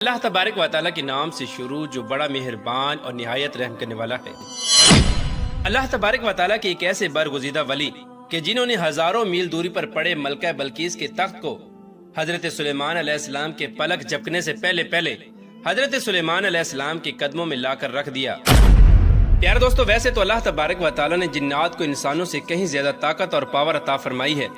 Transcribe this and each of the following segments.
اللہ تبارک و تعالیٰ کے نام سے شروع جو بڑا مہربان اور نہایت رحم کرنے والا ہے۔ اللہ تبارک و تعالیٰ کے ایک ایسے برگزیدہ ولی کہ جنہوں نے ہزاروں میل دوری پر پڑے ملکہ بلقیس کے تخت کو حضرت سلیمان علیہ السلام کے پلک جھپکنے سے پہلے حضرت سلیمان علیہ السلام کے قدموں میں لا کر رکھ دیا۔ پیارے دوستو، ویسے تو اللہ تبارک و تعالیٰ نے جنات کو انسانوں سے کہیں زیادہ طاقت اور پاور عطا فرمائی ہے،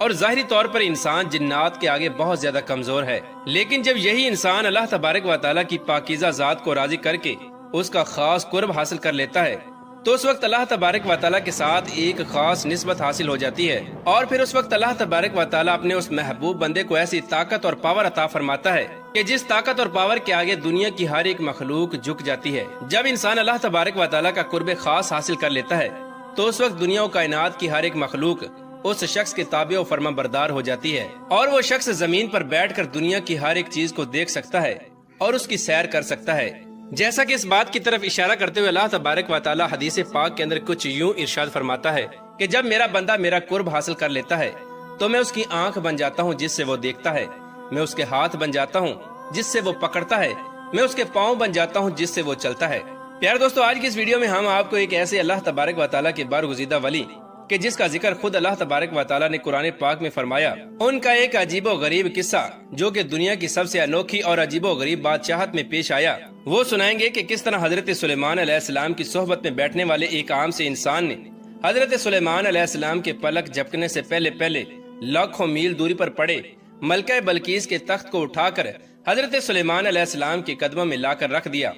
اور ظاہری طور پر انسان جنات کے آگے بہت زیادہ کمزور ہے، لیکن جب یہی انسان اللہ تبارک و تعالیٰ کی پاکیزہ ذات کو راضی کر کے اس کا خاص قرب حاصل کر لیتا ہے تو اس وقت اللہ تبارک و تعالیٰ کے ساتھ ایک خاص نسبت حاصل ہو جاتی ہے، اور پھر اس وقت اللہ تبارک و تعالیٰ اپنے اس محبوب بندے کو ایسی طاقت اور پاور عطا فرماتا ہے کہ جس طاقت اور پاور کے آگے دنیا کی ہر ایک مخلوق جھک جاتی ہے۔ جب انسان اللہ تبارک و تعالیٰ کا قرب خاص حاصل کر لیتا ہے تو اس وقت دنیا و کائنات کی ہر ایک مخلوق اس شخص کے تابع و فرما بردار ہو جاتی ہے، اور وہ شخص زمین پر بیٹھ کر دنیا کی ہر ایک چیز کو دیکھ سکتا ہے اور اس کی سیر کر سکتا ہے۔ جیسا کہ اس بات کی طرف اشارہ کرتے ہوئے اللہ تبارک و تعالیٰ حدیث پاک کے اندر کچھ یوں ارشاد فرماتا ہے کہ جب میرا بندہ میرا قرب حاصل کر لیتا ہے تو میں اس کی آنکھ بن جاتا ہوں جس سے وہ دیکھتا ہے، میں اس کے ہاتھ بن جاتا ہوں جس سے وہ پکڑتا ہے، میں اس کے پاؤں بن جاتا ہوں جس سے وہ چلتا ہے۔ پیارے دوستو، آج کی اس ویڈیو میں ہم آپ کو ایک ایسے اللہ تبارک و تعالیٰ کے برگزیدہ ولی کہ جس کا ذکر خود اللہ تبارک و تعالیٰ نے قرآن پاک میں فرمایا، ان کا ایک عجیب و غریب قصہ جو کہ دنیا کی سب سے انوکھی اور عجیب و غریب بادشاہت میں پیش آیا، وہ سنائیں گے کہ کس طرح حضرت سلیمان علیہ السلام کی صحبت میں بیٹھنے والے ایک عام سے انسان نے حضرت سلیمان علیہ السلام کے پلک جھپکنے سے پہلے لاکھوں میل دوری پر پڑے ملکہ بلقیس کے تخت کو اٹھا کر حضرت سلیمان علیہ السلام کے قدموں میں لا کر رکھ دیا۔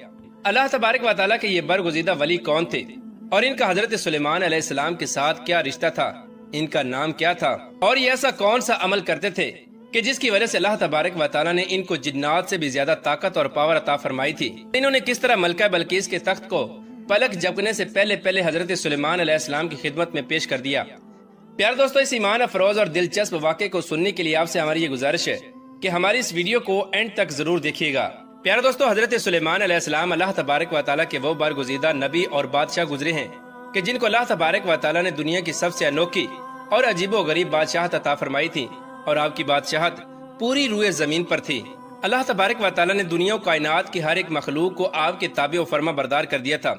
اللہ تبارک و تعالیٰ کے یہ برگزیدہ ولی کون تھے اور ان کا حضرت سلیمان علیہ السلام کے ساتھ کیا رشتہ تھا، ان کا نام کیا تھا، اور یہ ایسا کون سا عمل کرتے تھے کہ جس کی وجہ سے اللہ تبارک و تعالیٰ نے ان کو جنات سے بھی زیادہ طاقت اور پاور عطا فرمائی تھی، انہوں نے کس طرح ملکہ بلقیس کے تخت کو پلک جھپکنے سے پہلے حضرت سلیمان علیہ السلام کی خدمت میں پیش کر دیا۔ پیارے دوستو، اس ایمان افروز اور دلچسپ واقعے کو سننے کے لیے آپ سے ہماری یہ گزارش ہے کہ ہماری اس ویڈیو کو اینڈ تک ضرور دیکھیے گا۔ پیارے دوستو، حضرت سلیمان علیہ السلام اللہ تبارک و تعالیٰ کے وہ برگزیدہ نبی اور بادشاہ گزرے ہیں کہ جن کو اللہ تبارک و تعالیٰ نے دنیا کی سب سے انوکھی اور عجیب و غریب بادشاہت عطا فرمائی تھی، اور آپ کی بادشاہت پوری روئے زمین پر تھی۔ اللہ تبارک و تعالیٰ نے دنیا و کائنات کی ہر ایک مخلوق کو آپ کے تابع و فرما بردار کر دیا تھا۔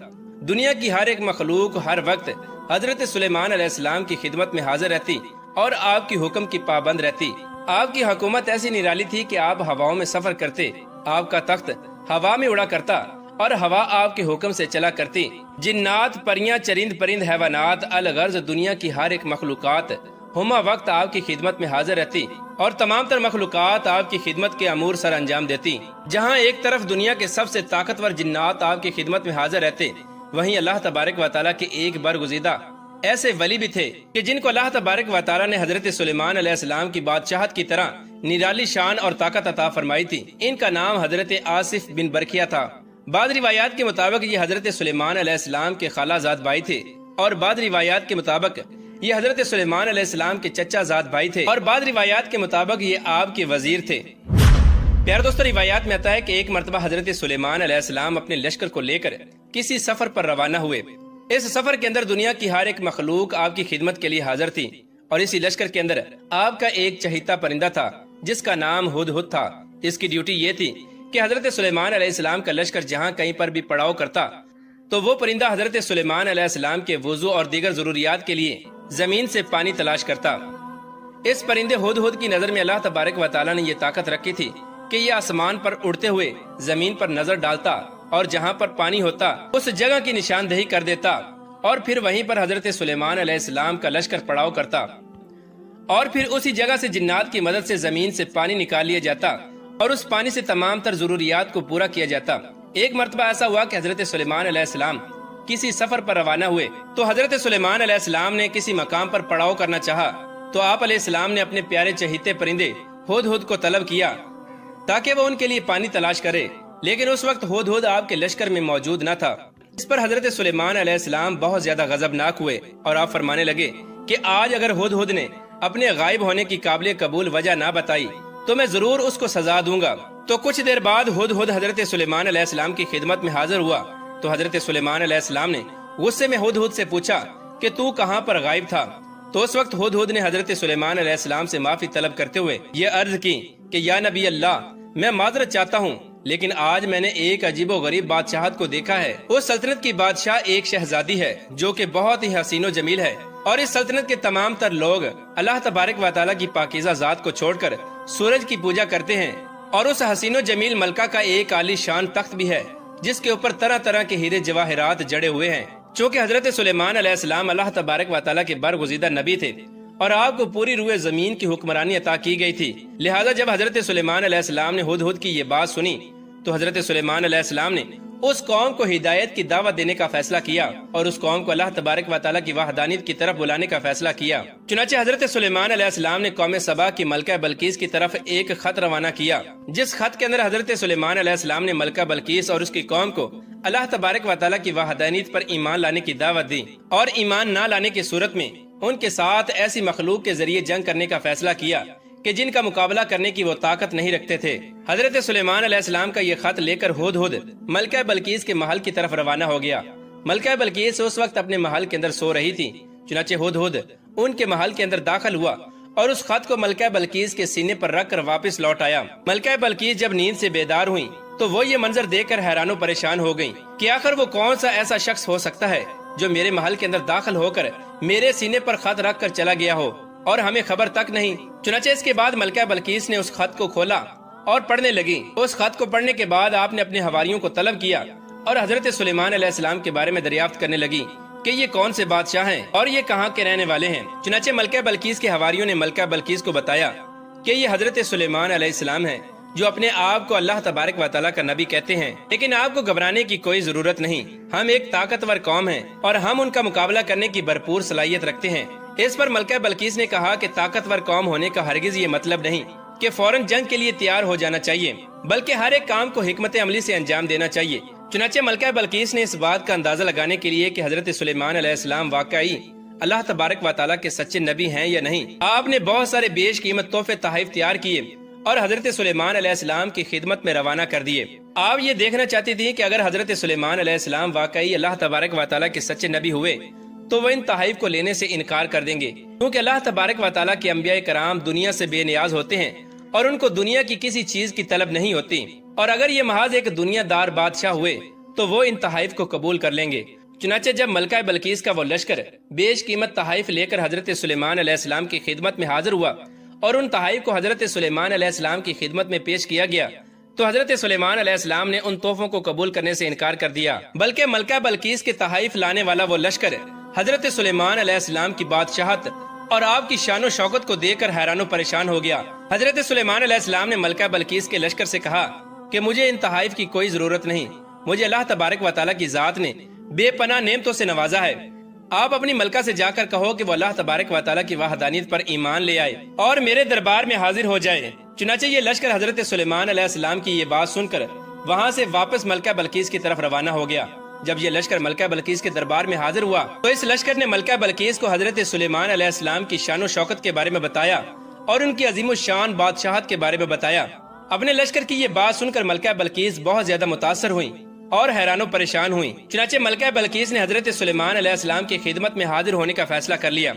دنیا کی ہر ایک مخلوق ہر وقت حضرت سلیمان علیہ السلام کی خدمت میں حاضر رہتی اور آپ کی حکم کی پابند رہتی۔ آپ کی حکومت ایسی نرالی تھی کہ آپ ہواؤں میں سفر کرتے، آپ کا تخت ہوا میں اڑا کرتا اور ہوا آپ کے حکم سے چلا کرتی۔ جنات، پریاں، چرند پرند، حیوانات، الغرض دنیا کی ہر ایک مخلوقات ہما وقت آپ کی خدمت میں حاضر رہتی، اور تمام تر مخلوقات آپ کی خدمت کے امور سر انجام دیتی۔ جہاں ایک طرف دنیا کے سب سے طاقتور جنات آپ کی خدمت میں حاضر رہتے، وہیں اللہ تبارک و تعالیٰ کے ایک برگزیدہ ایسے ولی بھی تھے کہ جن کو اللہ تبارک و تعالیٰ نے حضرت سلیمان علیہ السلام کی بادشاہت کی طرح نرالی شان اور طاقت عطا فرمائی تھی۔ ان کا نام حضرت آصف بن برکیہ تھا۔ بعض روایات کے مطابق یہ حضرت سلیمان علیہ السلام کے خالہ زاد بھائی تھے، اور بعض روایات کے مطابق یہ حضرت سلیمان علیہ السلام کے چچا زاد بھائی تھے، اور بعض روایات کے مطابق یہ آپ کے وزیر تھے۔ پیارے دوستو، روایات میں آتا ہے کہ ایک مرتبہ حضرت سلیمان علیہ السلام اپنے لشکر کو لے کر کسی سفر پر روانہ ہوئے۔ اس سفر کے اندر دنیا کی ہر ایک مخلوق آپ کی خدمت کے لیے حاضر تھی، اور اسی لشکر کے اندر آپ کا ایک چہیتا پرندہ تھا جس کا نام ہدہد تھا۔ اس کی ڈیوٹی یہ تھی کہ حضرت سلیمان علیہ السلام کا لشکر جہاں کہیں پر بھی پڑاؤ کرتا تو وہ پرندہ حضرت سلیمان علیہ السلام کے وضو اور دیگر ضروریات کے لیے زمین سے پانی تلاش کرتا۔ اس پرندے ہدہد کی نظر میں اللہ تبارک و تعالیٰ نے یہ طاقت رکھی تھی کہ یہ آسمان پر اڑتے ہوئے زمین پر نظر ڈالتا اور جہاں پر پانی ہوتا اس جگہ کی نشاندہی کر دیتا، اور پھر وہیں پر حضرت سلیمان علیہ السلام کا لشکر پڑاؤ کرتا، اور پھر اسی جگہ سے جنات کی مدد سے زمین سے پانی نکال لیا جاتا اور اس پانی سے تمام تر ضروریات کو پورا کیا جاتا۔ ایک مرتبہ ایسا ہوا کہ حضرت سلیمان علیہ السلام کسی سفر پر روانہ ہوئے تو حضرت سلیمان علیہ السلام نے کسی مقام پر پڑاؤ کرنا چاہا تو آپ علیہ السلام نے اپنے پیارے چہیتے پرندے ہدہد کو طلب کیا تاکہ وہ ان کے لیے پانی تلاش کرے، لیکن اس وقت ہدہد آپ کے لشکر میں موجود نہ تھا۔ اس پر حضرت سلیمان علیہ السلام بہت زیادہ غضبناک ہوئے اور آپ فرمانے لگے کہ آج اگر ہدہد نے اپنے غائب ہونے کی قابل قبول وجہ نہ بتائی تو میں ضرور اس کو سزا دوں گا۔ تو کچھ دیر بعد ہدہد حضرت سلیمان علیہ السلام کی خدمت میں حاضر ہوا تو حضرت سلیمان علیہ السلام نے غصے میں ہدہد سے پوچھا کہ تو کہاں پر غائب تھا؟ تو اس وقت ہدہد نے حضرت سلیمان علیہ السلام سے معافی طلب کرتے ہوئے یہ عرض کی کہ یا نبی اللہ، میں معذرت چاہتا ہوں لیکن آج میں نے ایک عجیب و غریب بادشاہت کو دیکھا ہے۔ اس سلطنت کی بادشاہ ایک شہزادی ہے جو کہ بہت ہی حسین و جمیل ہے، اور اس سلطنت کے تمام تر لوگ اللہ تبارک و تعالیٰ کی پاکیزہ ذات کو چھوڑ کر سورج کی پوجا کرتے ہیں، اور اس حسین و جمیل ملکہ کا ایک عالی شان تخت بھی ہے جس کے اوپر طرح طرح کے ہیرے جواہرات جڑے ہوئے ہیں۔ چونکہ حضرت سلیمان علیہ السلام اللہ تبارک و تعالیٰ کے برگزیدہ نبی تھے اور آپ کو پوری روئے زمین کی حکمرانی عطا کی گئی تھی، لہذا جب حضرت سلیمان علیہ السلام نے ہدہد کی یہ بات سنی تو حضرت سلیمان علیہ السلام نے اس قوم کو ہدایت کی دعوت دینے کا فیصلہ کیا اور اس قوم کو اللہ تبارک و تعالیٰ کی وحدانیت کی طرف بلانے کا فیصلہ کیا۔ چنانچہ حضرت سلیمان علیہ السلام نے قوم سبا کی ملکہ بلقیس کی طرف ایک خط روانہ کیا، جس خط کے اندر حضرت سلیمان علیہ السلام نے ملکہ بلقیس اور اس کی قوم کو اللہ تبارک و تعالیٰ کی وحدانیت پر ایمان لانے کی دعوت دی، اور ایمان نہ لانے کی صورت میں ان کے ساتھ ایسی مخلوق کے ذریعے جنگ کرنے کا فیصلہ کیا کہ جن کا مقابلہ کرنے کی وہ طاقت نہیں رکھتے تھے۔ حضرت سلیمان علیہ السلام کا یہ خط لے کر ہدہد ملکہ بلقیس کے محل کی طرف روانہ ہو گیا۔ ملکہ بلقیس اس وقت اپنے محل کے اندر سو رہی تھی، چنانچہ ہدہد ان کے محل کے اندر داخل ہوا اور اس خط کو ملکہ بلقیس کے سینے پر رکھ کر واپس لوٹ آیا۔ ملکہ بلقیس جب نیند سے بیدار ہوئی تو وہ یہ منظر دیکھ کر حیران و پریشان ہو گئی کہ آخر وہ کون سا ایسا شخص ہو سکتا ہے جو میرے محل کے اندر داخل ہو کر میرے سینے پر خط رکھ کر چلا گیا ہو اور ہمیں خبر تک نہیں۔ چنانچہ اس کے بعد ملکہ بلقیس نے اس خط کو کھولا اور پڑھنے لگی۔ اس خط کو پڑھنے کے بعد آپ نے اپنے حواریوں کو طلب کیا اور حضرت سلیمان علیہ السلام کے بارے میں دریافت کرنے لگی کہ یہ کون سے بادشاہ ہیں اور یہ کہاں کے رہنے والے ہیں۔ چنانچہ ملکہ بلقیس کے حواریوں نے ملکہ بلقیس کو بتایا کہ یہ حضرت سلیمان علیہ السلام ہیں جو اپنے آپ کو اللہ تبارک و تعالیٰ کا نبی کہتے ہیں، لیکن آپ کو گھبرانے کی کوئی ضرورت نہیں، ہم ایک طاقتور قوم ہیں اور ہم ان کا مقابلہ کرنے کی بھرپور صلاحیت رکھتے ہیں۔ اس پر ملکہ بلقیس نے کہا کہ طاقتور قوم ہونے کا ہرگز یہ مطلب نہیں کہ فوراً جنگ کے لیے تیار ہو جانا چاہیے، بلکہ ہر ایک کام کو حکمت عملی سے انجام دینا چاہیے۔ چنانچہ ملکہ بلقیس نے اس بات کا اندازہ لگانے کے لیے کہ حضرت سلیمان علیہ السلام واقعی اللہ تبارک و تعالیٰ کے سچے نبی ہیں یا نہیں، آپ نے بہت سارے بیش قیمت تحفے تحائف تیار کیے اور حضرت سلیمان علیہ السلام کی خدمت میں روانہ کر دیے۔ آپ یہ دیکھنا چاہتی تھی کہ اگر حضرت سلیمان علیہ السلام واقعی اللہ تبارک و تعالیٰ کے سچے نبی ہوئے تو وہ ان تحائف کو لینے سے انکار کر دیں گے، کیونکہ اللہ تبارک و تعالیٰ کے انبیاء کرام دنیا سے بے نیاز ہوتے ہیں اور ان کو دنیا کی کسی چیز کی طلب نہیں ہوتی، اور اگر یہ محض ایک دنیا دار بادشاہ ہوئے تو وہ ان تحائف کو قبول کر لیں گے۔ چنانچہ جب ملکہ بلقیس کا وہ لشکر بیش قیمت تحائف لے کر حضرت سلیمان علیہ السلام کی خدمت میں حاضر ہوا اور ان تحائف کو حضرت سلیمان علیہ السلام کی خدمت میں پیش کیا گیا تو حضرت سلیمان علیہ السلام نے ان تحفوں کو قبول کرنے سے انکار کر دیا، بلکہ ملکہ بلقیس کے تحائف لانے والا وہ لشکر حضرت سلیمان علیہ السلام کی بادشاہت اور آپ کی شان و شوکت کو دیکھ کر حیران و پریشان ہو گیا۔ حضرت سلیمان علیہ السلام نے ملکہ بلقیس کے لشکر سے کہا کہ مجھے ان تحائف کی کوئی ضرورت نہیں، مجھے اللہ تبارک و تعالیٰ کی ذات نے بے پناہ نعمتوں سے نوازا ہے، آپ اپنی ملکہ سے جا کر کہو کہ وہ اللہ تبارک و تعالیٰ کی وحدانیت پر ایمان لے آئے اور میرے دربار میں حاضر ہو جائے۔ چنانچہ یہ لشکر حضرت سلیمان علیہ السلام کی یہ بات سن کر وہاں سے واپس ملکہ بلقیس کی طرف روانہ ہو گیا۔ جب یہ لشکر ملکہ بلقیس کے دربار میں حاضر ہوا تو اس لشکر نے ملکہ بلقیس کو حضرت سلیمان علیہ السلام کی شان و شوکت کے بارے میں بتایا اور ان کی عظیم الشان بادشاہت کے بارے میں بتایا۔ اپنے لشکر کی یہ بات سن کر ملکہ بلقیس بہت زیادہ متاثر ہوئی اور حیران و پریشان ہوئی۔ چنانچہ ملکہ بلقیس نے حضرت سلیمان علیہ السلام کی خدمت میں حاضر ہونے کا فیصلہ کر لیا۔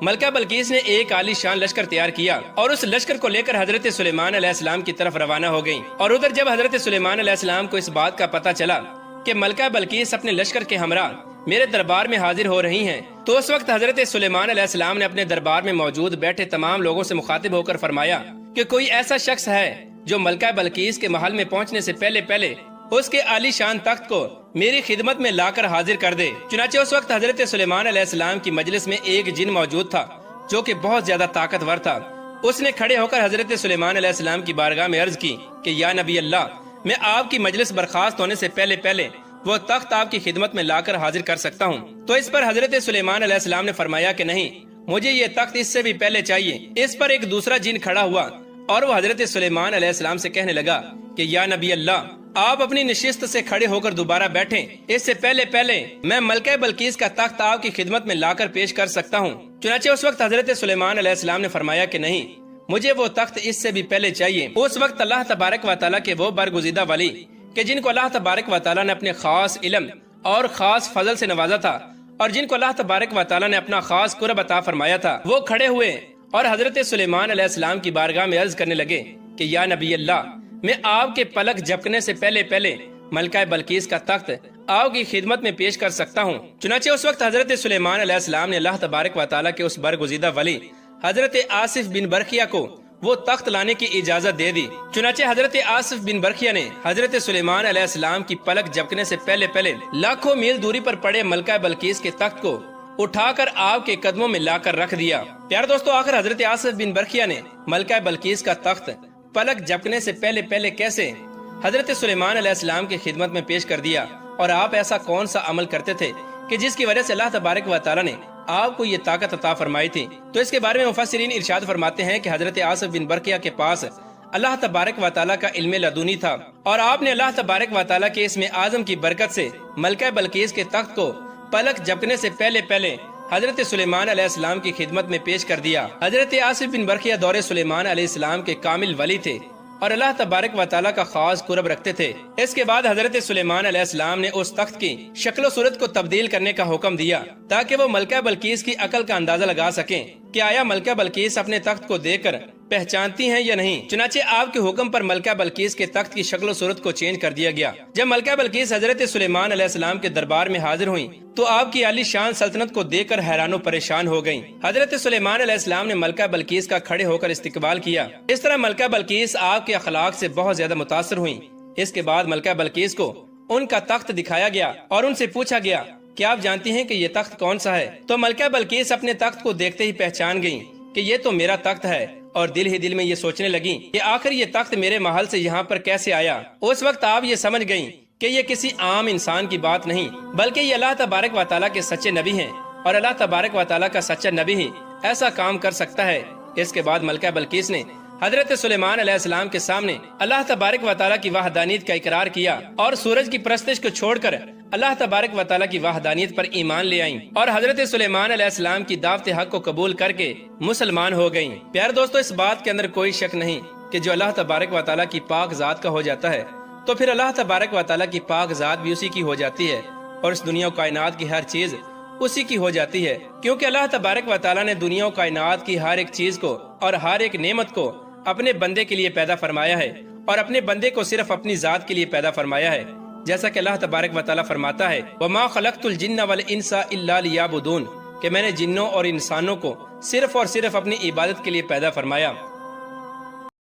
ملکہ بلقیس نے ایک عالی شان لشکر تیار کیا اور اس لشکر کو لے کر حضرت سلیمان علیہ السلام کی طرف روانہ ہو گئی، اور ادھر جب حضرت سلیمان علیہ السلام کو اس بات کا پتہ چلا کہ ملکہ بلقیس اپنے لشکر کے ہمراہ میرے دربار میں حاضر ہو رہی ہیں تو اس وقت حضرت سلیمان علیہ السلام نے اپنے دربار میں موجود بیٹھے تمام لوگوں سے مخاطب ہو کر فرمایا کہ کوئی ایسا شخص ہے جو ملکہ بلقیس کے محل میں پہنچنے سے پہلے اس کے عالی شان تخت کو میری خدمت میں لا کر حاضر کر دے۔ چنانچہ اس وقت حضرت سلیمان علیہ السلام کی مجلس میں ایک جن موجود تھا جو کہ بہت زیادہ طاقتور تھا۔ اس نے کھڑے ہو کر حضرت سلیمان علیہ السلام کی بارگاہ میں عرض کی کہ یا نبی اللہ، میں آپ کی مجلس برخاست ہونے سے پہلے وہ تخت آپ کی خدمت میں لا کر حاضر کر سکتا ہوں۔ تو اس پر حضرت سلیمان علیہ السلام نے فرمایا کہ نہیں، مجھے یہ تخت اس سے بھی پہلے چاہیے۔ اس پر ایک دوسرا جن کھڑا ہوا اور وہ حضرت سلیمان علیہ السلام سے کہنے لگا کہ یا نبی اللہ، آپ اپنی نشست سے کھڑے ہو کر دوبارہ بیٹھیں، اس سے پہلے میں ملکہ بلقیس کا تخت آپ کی خدمت میں لا کر پیش کر سکتا ہوں۔ چنانچہ اس وقت حضرت سلیمان علیہ السلام نے فرمایا کہ نہیں، مجھے وہ تخت اس سے بھی پہلے چاہیے۔ اس وقت اللہ تبارک و تعالیٰ کے وہ برگزیدہ ولی کہ جن کو اللہ تبارک و تعالیٰ نے اپنے خاص علم اور خاص فضل سے نوازا تھا اور جن کو اللہ تبارک و تعالیٰ نے اپنا خاص قرب عطا فرمایا تھا، وہ کھڑے ہوئے اور حضرت سلیمان علیہ السلام کی بارگاہ میں عرض کرنے لگے کہ یا نبی اللہ، میں آپ کے پلک جھپکنے سے پہلے پہلے ملکہ بلقیس کا تخت آپ کی خدمت میں پیش کر سکتا ہوں۔ چنانچہ اس وقت حضرت سلیمان علیہ السلام نے اللہ تبارک و تعالیٰ کے اس برگزیدہ ولی حضرت آصف بن برخیہ کو وہ تخت لانے کی اجازت دے دی۔ چنانچہ حضرت آصف بن برخیہ نے حضرت سلیمان علیہ السلام کی پلک جھپکنے سے پہلے پہلے لاکھوں میل دوری پر پڑے ملکہ بلقیس کے تخت کو اٹھا کر آپ کے قدموں میں لا کر رکھ دیا۔ پیارے دوستو، آخر حضرت آصف بن برخیہ نے ملکہ بلقیس کا تخت پلک جھپکنے سے پہلے پہلے کیسے حضرت سلیمان علیہ السلام کی خدمت میں پیش کر دیا، اور آپ ایسا کون سا عمل کرتے تھے کہ جس کی وجہ سے اللہ تبارک و تعالیٰ نے آپ کو یہ طاقت عطا فرمائی تھی؟ تو اس کے بارے میں مفسرین ارشاد فرماتے ہیں کہ حضرت آصف بن برخیہ کے پاس اللہ تبارک و تعالیٰ کا علم لدنی تھا، اور آپ نے اللہ تبارک و تعالیٰ کے اسم اعظم کی برکت سے ملکہ بلقیس کے تخت کو پلک جھپکنے سے پہلے پہلے حضرت سلیمان علیہ السلام کی خدمت میں پیش کر دیا۔ حضرت آصف بن برخیہ دور سلیمان علیہ السلام کے کامل ولی تھے اور اللہ تبارک و تعالیٰ کا خاص قرب رکھتے تھے۔ اس کے بعد حضرت سلیمان علیہ السلام نے اس تخت کی شکل و صورت کو تبدیل کرنے کا حکم دیا تاکہ وہ ملکہ بلقیس کی عقل کا اندازہ لگا سکیں کہ آیا ملکہ بلقیس اپنے تخت کو دیکھ کر پہچانتی ہیں یا نہیں۔ چنانچہ آپ کے حکم پر ملکہ بلقیس کے تخت کی شکل و صورت کو چینج کر دیا گیا۔ جب ملکہ بلقیس حضرت سلیمان علیہ السلام کے دربار میں حاضر ہوئیں تو آپ کی عالی شان سلطنت کو دیکھ کر حیران و پریشان ہو گئیں۔ حضرت سلیمان علیہ السلام نے ملکہ بلقیس کا کھڑے ہو کر استقبال کیا۔ اس طرح ملکہ بلقیس آپ کے اخلاق سے بہت زیادہ متاثر ہوئیں۔ اس کے بعد ملکہ بلقیس کو ان کا تخت دکھایا گیا اور ان سے پوچھا گیا کہ آپ جانتی ہیں کہ یہ تخت کون سا ہے؟ تو ملکہ بلقیس اپنے تخت کو دیکھتے ہی پہچان گئیں کہ یہ تو میرا تخت ہے، اور دل ہی دل میں یہ سوچنے لگیں کہ آخر یہ تخت میرے محل سے یہاں پر کیسے آیا۔ اس وقت آپ یہ سمجھ گئیں کہ یہ کسی عام انسان کی بات نہیں، بلکہ یہ اللہ تبارک و تعالیٰ کے سچے نبی ہیں، اور اللہ تبارک و تعالیٰ کا سچا نبی ہی ایسا کام کر سکتا ہے۔ اس کے بعد ملکہ بلقیس نے حضرت سلیمان علیہ السلام کے سامنے اللہ تبارک و تعالیٰ کی وحدانیت کا اقرار کیا اور سورج کی پرستش کو چھوڑ کر اللہ تبارک و تعالیٰ کی وحدانیت پر ایمان لے آئیں، اور حضرت سلیمان علیہ السلام کی دعوت حق کو قبول کر کے مسلمان ہو گئیں۔ پیارے دوستو، اس بات کے اندر کوئی شک نہیں کہ جو اللہ تبارک و تعالیٰ کی پاک ذات کا ہو جاتا ہے تو پھر اللہ تبارک و تعالیٰ کی پاک ذات بھی اسی کی ہو جاتی ہے، اور اس دنیا و کائنات کی ہر چیز اسی کی ہو جاتی ہے، کیونکہ اللہ تبارک و تعالیٰ نے دنیا و کائنات کی ہر ایک چیز کو اور ہر ایک نعمت کو اپنے بندے کے لیے پیدا فرمایا ہے، اور اپنے بندے کو صرف اپنی ذات کے لیے پیدا فرمایا ہے، جیسا کہ اللہ تبارک و تعالیٰ فرماتا ہے وَمَا خَلَقْتُ الْجِنَّ وَالْإِنسَ إِلَّا لِيَعْبُدُونَ، کہ میں نے جنوں اور انسانوں کو صرف اور صرف اپنی عبادت کے لیے پیدا فرمایا۔